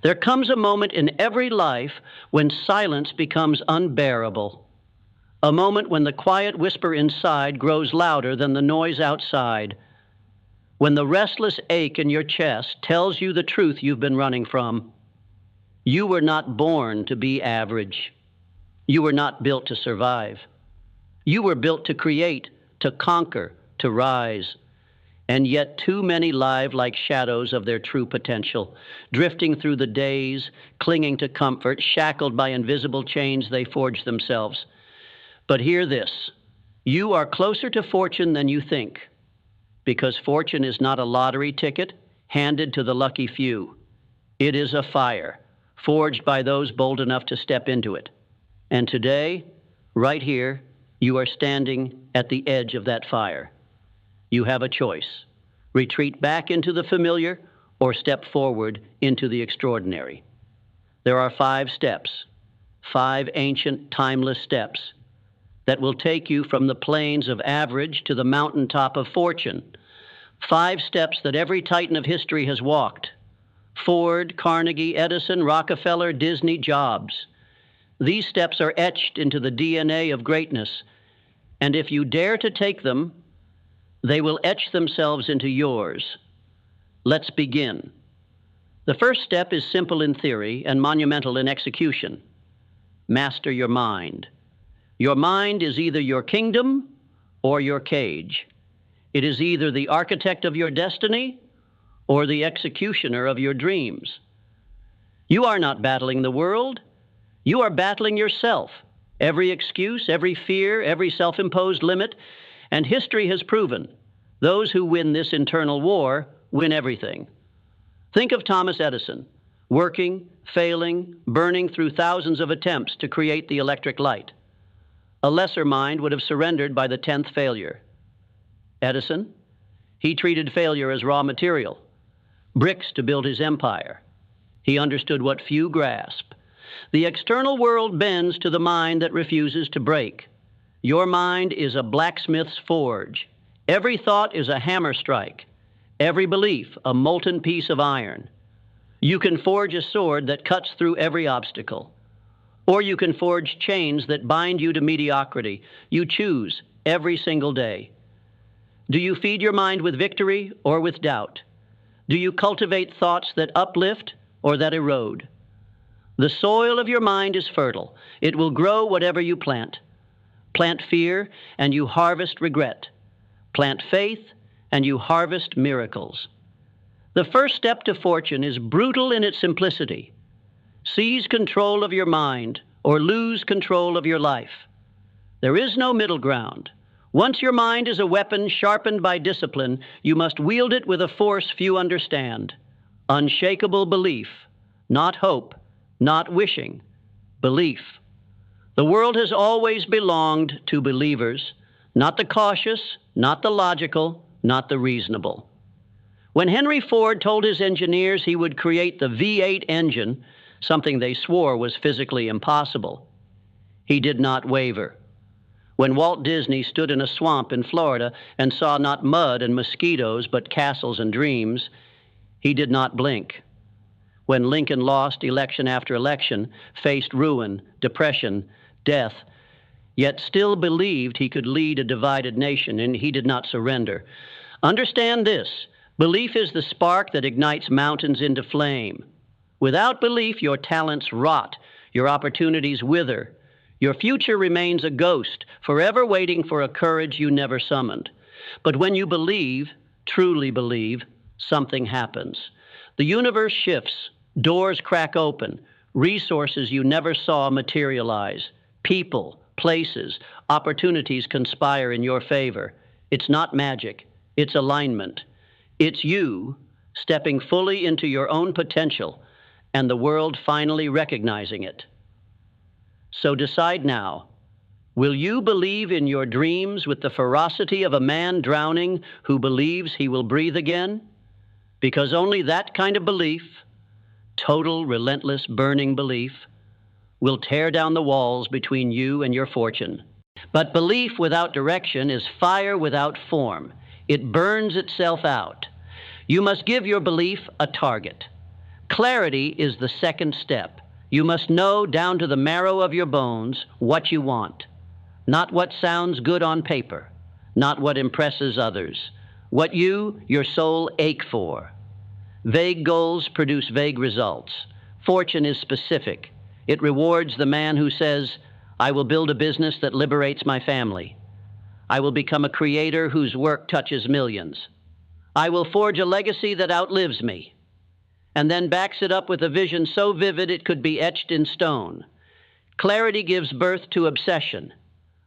There comes a moment in every life when silence becomes unbearable. A moment when the quiet whisper inside grows louder than the noise outside. When the restless ache in your chest tells you the truth you've been running from. You were not born to be average. You were not built to survive. You were built to create, to conquer, to rise. And yet too many live like shadows of their true potential, drifting through the days, clinging to comfort, shackled by invisible chains they forge themselves. But hear this, you are closer to fortune than you think, because fortune is not a lottery ticket handed to the lucky few. It is a fire, forged by those bold enough to step into it. And today, right here, you are standing at the edge of that fire. You have a choice. Retreat back into the familiar or step forward into the extraordinary. There are 5 steps, 5 ancient, timeless steps that will take you from the plains of average to the mountaintop of fortune. 5 steps that every titan of history has walked. Ford, Carnegie, Edison, Rockefeller, Disney, Jobs. These steps are etched into the DNA of greatness, and if you dare to take them, they will etch themselves into yours. Let's begin. The first step is simple in theory and monumental in execution. Master your mind. Your mind is either your kingdom or your cage. It is either the architect of your destiny or the executioner of your dreams. You are not battling the world. You are battling yourself. Every excuse, every fear, every self-imposed limit, and history has proven those who win this internal war win everything. Think of Thomas Edison, working, failing, burning through thousands of attempts to create the electric light. A lesser mind would have surrendered by the 10th failure. Edison, he treated failure as raw material, bricks to build his empire. He understood what few grasp. The external world bends to the mind that refuses to break. Your mind is a blacksmith's forge. Every thought is a hammer strike. Every belief a molten piece of iron. You can forge a sword that cuts through every obstacle. Or you can forge chains that bind you to mediocrity. You choose every single day. Do you feed your mind with victory or with doubt? Do you cultivate thoughts that uplift or that erode? The soil of your mind is fertile. It will grow whatever you plant. Plant fear, and you harvest regret. Plant faith, and you harvest miracles. The first step to fortune is brutal in its simplicity. Seize control of your mind, or lose control of your life. There is no middle ground. Once your mind is a weapon sharpened by discipline, you must wield it with a force few understand. Unshakable belief, not hope, not wishing, belief. The world has always belonged to believers, not the cautious, not the logical, not the reasonable. When Henry Ford told his engineers he would create the V8 engine, something they swore was physically impossible, he did not waver. When Walt Disney stood in a swamp in Florida and saw not mud and mosquitoes but castles and dreams, he did not blink. When Lincoln lost election after election, faced ruin, depression, death, yet still believed he could lead a divided nation, and he did not surrender. Understand this, belief is the spark that ignites mountains into flame. Without belief, your talents rot, your opportunities wither. Your future remains a ghost, forever waiting for a courage you never summoned. But when you believe, truly believe, something happens. The universe shifts. Doors crack open, resources you never saw materialize. People, places, opportunities conspire in your favor. It's not magic, it's alignment. It's you stepping fully into your own potential and the world finally recognizing it. So decide now, will you believe in your dreams with the ferocity of a man drowning who believes he will breathe again? Because only that kind of belief, total, relentless, burning belief, will tear down the walls between you and your fortune. But belief without direction is fire without form. It burns itself out. You must give your belief a target. Clarity is the second step. You must know down to the marrow of your bones what you want, not what sounds good on paper, not what impresses others, what your soul ache for. Vague goals produce vague results. Fortune is specific. It rewards the man who says, I will build a business that liberates my family. I will become a creator whose work touches millions. I will forge a legacy that outlives me, and then backs it up with a vision so vivid it could be etched in stone. Clarity gives birth to obsession.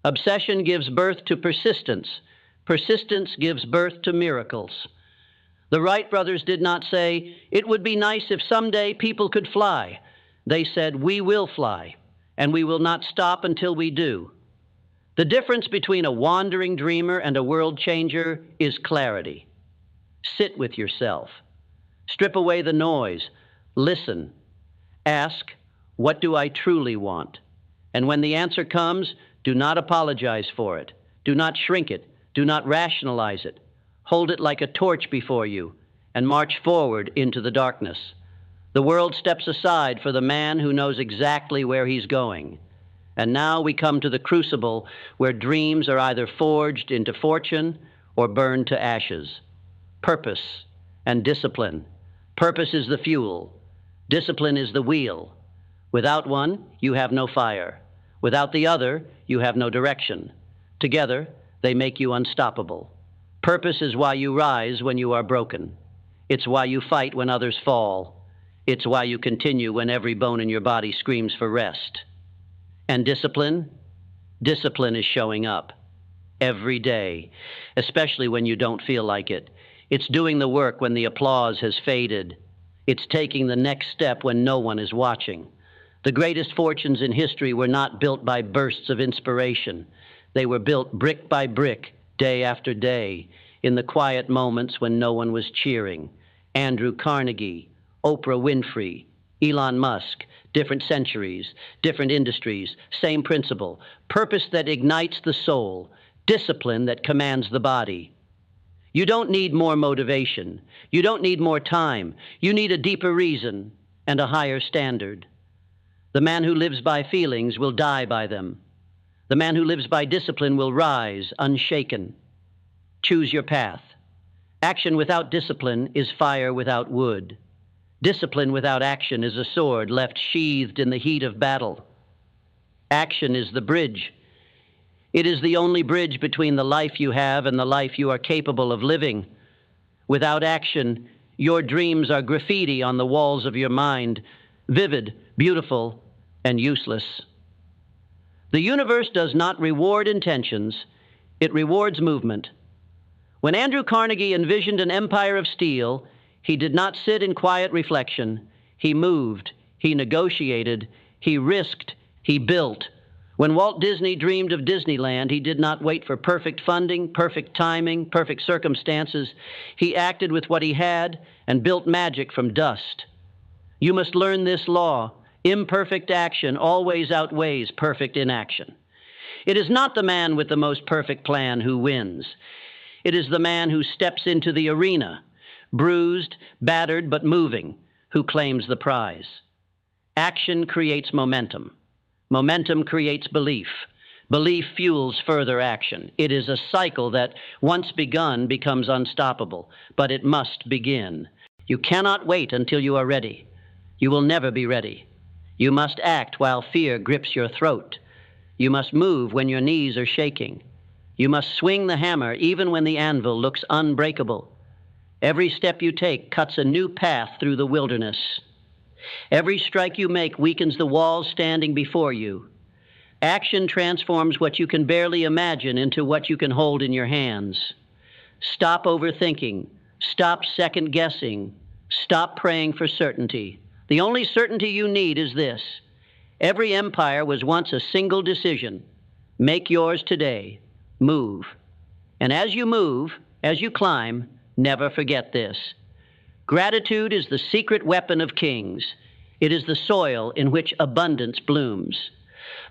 Obsession gives birth to persistence. Persistence gives birth to miracles. The Wright brothers did not say, it would be nice if someday people could fly. They said, we will fly, and we will not stop until we do. The difference between a wandering dreamer and a world changer is clarity. Sit with yourself. Strip away the noise. Listen. Ask, what do I truly want? And when the answer comes, do not apologize for it. Do not shrink it. Do not rationalize it. Hold it like a torch before you and march forward into the darkness. The world steps aside for the man who knows exactly where he's going. And now we come to the crucible where dreams are either forged into fortune or burned to ashes. Purpose and discipline. Purpose is the fuel. Discipline is the wheel. Without one, you have no fire. Without the other, you have no direction. Together, they make you unstoppable. Purpose is why you rise when you are broken. It's why you fight when others fall. It's why you continue when every bone in your body screams for rest. And discipline? Discipline is showing up every day, especially when you don't feel like it. It's doing the work when the applause has faded. It's taking the next step when no one is watching. The greatest fortunes in history were not built by bursts of inspiration. They were built brick by brick, day after day, in the quiet moments when no one was cheering. Andrew Carnegie, Oprah Winfrey, Elon Musk, different centuries, different industries, same principle. Purpose that ignites the soul, discipline that commands the body. You don't need more motivation. You don't need more time. You need a deeper reason and a higher standard. The man who lives by feelings will die by them. The man who lives by discipline will rise unshaken. Choose your path. Action without discipline is fire without wood. Discipline without action is a sword left sheathed in the heat of battle. Action is the bridge. It is the only bridge between the life you have and the life you are capable of living. Without action, your dreams are graffiti on the walls of your mind, vivid, beautiful, and useless. The universe does not reward intentions, it rewards movement. When Andrew Carnegie envisioned an empire of steel, he did not sit in quiet reflection. He moved, he negotiated, he risked, he built. When Walt Disney dreamed of Disneyland, he did not wait for perfect funding, perfect timing, perfect circumstances. He acted with what he had and built magic from dust. You must learn this law. Imperfect action always outweighs perfect inaction. It is not the man with the most perfect plan who wins. It is the man who steps into the arena, bruised, battered, but moving, who claims the prize. Action creates momentum. Momentum creates belief. Belief fuels further action. It is a cycle that, once begun, becomes unstoppable, but it must begin. You cannot wait until you are ready. You will never be ready. You must act while fear grips your throat. You must move when your knees are shaking. You must swing the hammer even when the anvil looks unbreakable. Every step you take cuts a new path through the wilderness. Every strike you make weakens the walls standing before you. Action transforms what you can barely imagine into what you can hold in your hands. Stop overthinking. Stop second-guessing. Stop praying for certainty. The only certainty you need is this. Every empire was once a single decision. Make yours today. Move. And as you move, as you climb, never forget this. Gratitude is the secret weapon of kings. It is the soil in which abundance blooms.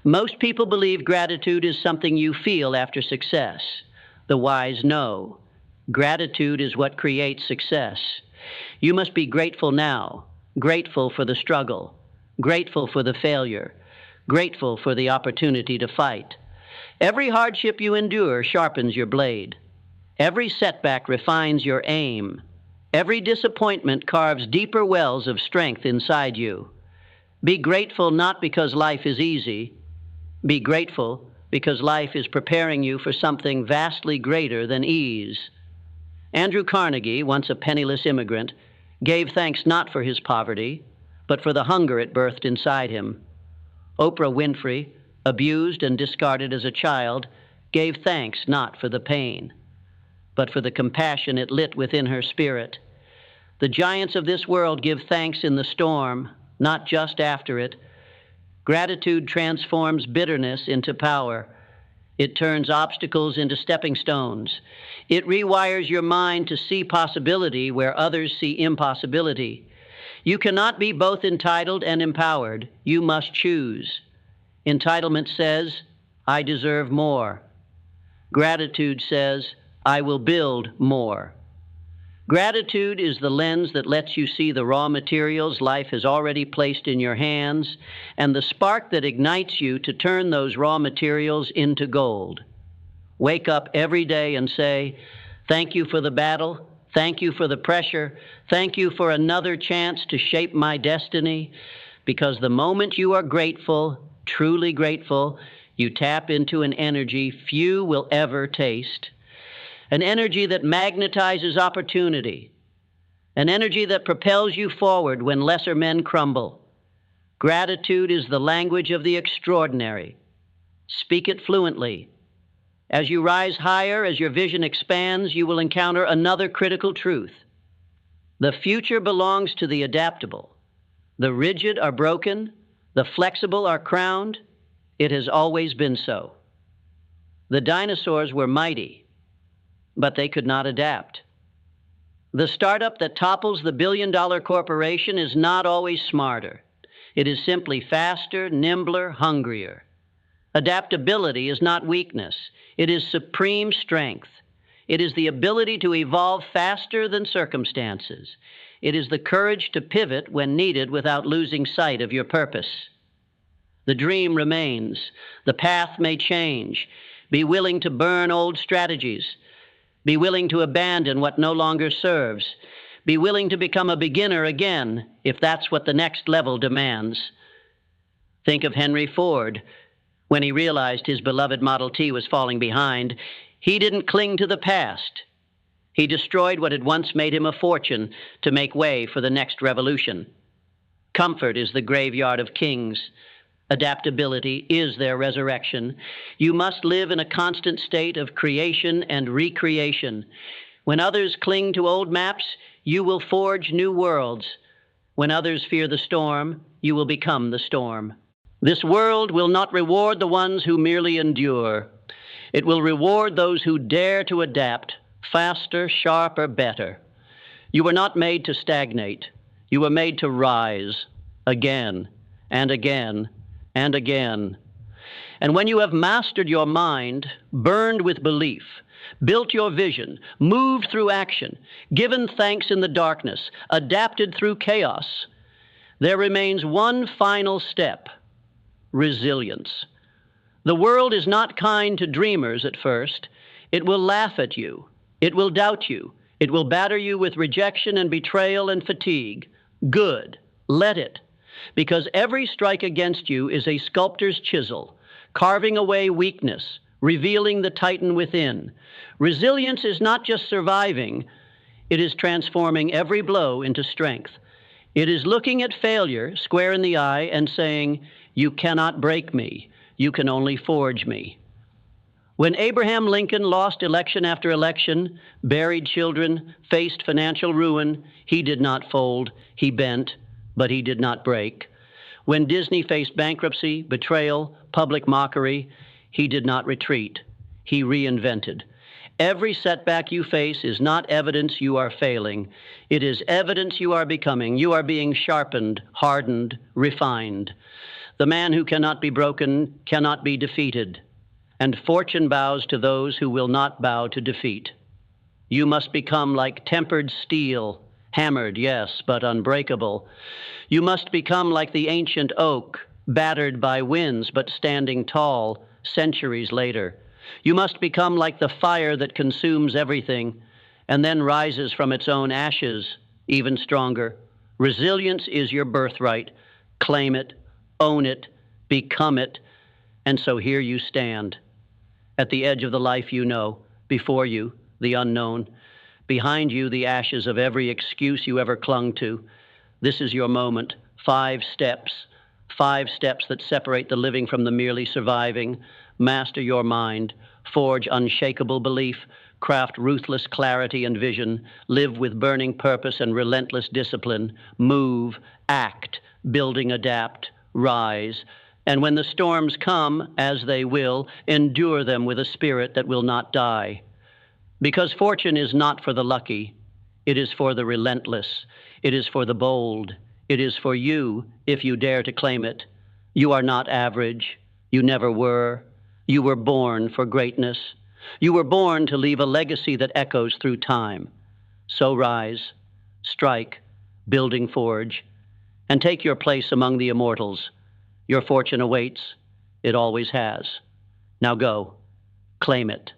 Most people believe gratitude is something you feel after success. The wise know. Gratitude is what creates success. You must be grateful now. grateful for the struggle, grateful for the failure, grateful for the opportunity to fight. Every hardship you endure sharpens your blade. Every setback refines your aim. Every disappointment carves deeper wells of strength inside you. Be grateful not because life is easy. Be grateful because life is preparing you for something vastly greater than ease. Andrew Carnegie, once a penniless immigrant, gave thanks not for his poverty, but for the hunger it birthed inside him. Oprah Winfrey, abused and discarded as a child, gave thanks not for the pain, but for the compassion it lit within her spirit. The giants of this world give thanks in the storm, not just after it. Gratitude transforms bitterness into power. It turns obstacles into stepping stones. It rewires your mind to see possibility where others see impossibility. You cannot be both entitled and empowered. You must choose. Entitlement says, I deserve more. Gratitude says, I will build more. Gratitude is the lens that lets you see the raw materials life has already placed in your hands and the spark that ignites you to turn those raw materials into gold. Wake up every day and say, thank you for the battle, thank you for the pressure, thank you for another chance to shape my destiny, because the moment you are grateful, truly grateful, you tap into an energy few will ever taste. An energy that magnetizes opportunity, an energy that propels you forward when lesser men crumble. Gratitude is the language of the extraordinary. Speak it fluently. As you rise higher, as your vision expands, you will encounter another critical truth. The future belongs to the adaptable. The rigid are broken, the flexible are crowned. It has always been so. The dinosaurs were mighty, but they could not adapt. The startup that topples the billion-dollar corporation is not always smarter. It is simply faster, nimbler, hungrier. Adaptability is not weakness. It is supreme strength. It is the ability to evolve faster than circumstances. It is the courage to pivot when needed without losing sight of your purpose. The dream remains. The path may change. Be willing to burn old strategies. Be willing to abandon what no longer serves. Be willing to become a beginner again, if that's what the next level demands. Think of Henry Ford. When he realized his beloved Model T was falling behind, he didn't cling to the past. He destroyed what had once made him a fortune to make way for the next revolution. Comfort is the graveyard of kings. Adaptability is their resurrection. You must live in a constant state of creation and recreation. When others cling to old maps, you will forge new worlds. When others fear the storm, you will become the storm. This world will not reward the ones who merely endure. It will reward those who dare to adapt, faster, sharper, better. You were not made to stagnate. You were made to rise again and again and again. And when you have mastered your mind, burned with belief, built your vision, moved through action, given thanks in the darkness, adapted through chaos, there remains one final step: resilience. The world is not kind to dreamers at first. It will laugh at you. It will doubt you. It will batter you with rejection and betrayal and fatigue. Good. Let it. Because every strike against you is a sculptor's chisel, carving away weakness, revealing the titan within. Resilience is not just surviving, it is transforming every blow into strength. It is looking at failure square in the eye and saying, you cannot break me, you can only forge me. When Abraham Lincoln lost election after election, buried children, faced financial ruin, he did not fold, he bent, but he did not break. When Disney faced bankruptcy, betrayal, public mockery, he did not retreat. He reinvented. Every setback you face is not evidence you are failing. It is evidence you are becoming. You are being sharpened, hardened, refined. The man who cannot be broken cannot be defeated, and fortune bows to those who will not bow to defeat. You must become like tempered steel, Hammered, yes, but unbreakable. You must become like the ancient oak, battered by winds but standing tall centuries later. You must become like the fire that consumes everything and then rises from its own ashes, even stronger. Resilience is your birthright. Claim it, own it, become it. And so here you stand, at the edge of the life you know, before you, the unknown, behind you, the ashes of every excuse you ever clung to. This is your moment. 5 steps that separate the living from the merely surviving. Master your mind, forge unshakable belief, craft ruthless clarity and vision, live with burning purpose and relentless discipline, move, act, building adapt, rise. And when the storms come, as they will, endure them with a spirit that will not die. Because fortune is not for the lucky, it is for the relentless, it is for the bold, it is for you if you dare to claim it. You are not average, you never were. You were born for greatness. You were born to leave a legacy that echoes through time. So rise, strike, building forge, and take your place among the immortals. Your fortune awaits, it always has. Now go, claim it.